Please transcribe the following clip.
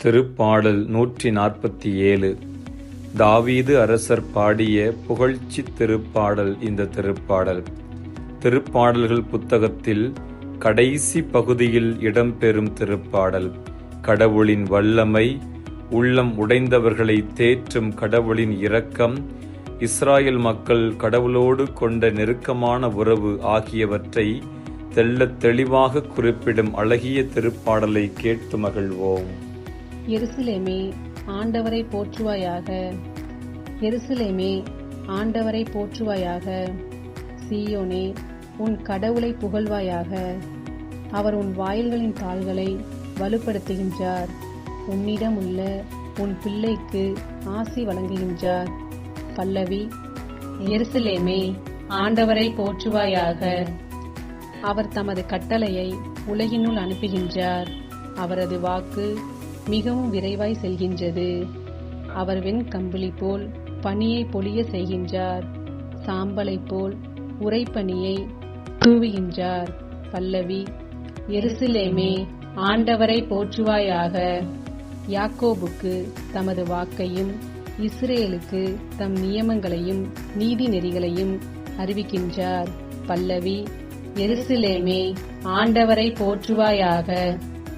திருப்பாடல் 147. தாவீது அரசர் பாடிய புகழ்ச்சி திருப்பாடல். இந்த திருப்பாடல் திருப்பாடல்கள் புத்தகத்தில் கடைசி பகுதியில் இடம்பெறும் திருப்பாடல். கடவுளின் வல்லமை, உள்ளம் உடைந்தவர்களை தேற்றும் கடவுளின் இரக்கம், இஸ்ராயல் மக்கள் கடவுளோடு கொண்ட நெருக்கமான உறவு ஆகியவற்றை தெள்ளத் தெளிவாக குறிப்பிடும் அழகிய திருப்பாடலை கேட்டு மகிழ்வோம். எருசலேமே, ஆண்டவரை போற்றுவாயாக. எருசலேமே, ஆண்டவரை போற்றுவாயாக. சீயோனே, உன் கடவுளை புகழ்வாயாக. அவர் உன் வாயில்களின் கால்களை வலுப்படுத்துகின்றார். உன்னிடம் உள்ள உன் பிள்ளைக்கு ஆசி வழங்குகின்றார். பல்லவி. எருசலேமே, ஆண்டவரை போற்றுவாயாக. அவர் தமது கட்டளையை உலகினுள் அனுப்புகின்றார். அவரது வாக்கு மிகவும் விரைவாய் செல்கின்றது. அவர் வெண்கம்பளி போல் பனியை பொழிய செய்கின்றார். சாம்பலை போல் உறைபனியை தூவுகின்றார். பல்லவி. எருசலேமே, ஆண்டவரை போற்றுவாயாக. யாக்கோபுக்கு தமது வாக்கையும் இஸ்ரேலுக்கு தம் நியமங்களையும் நீதி நெறிகளையும் அறிவிக்கின்றார். பல்லவி. எருசலேமே, ஆண்டவரை போற்றுவாயாக.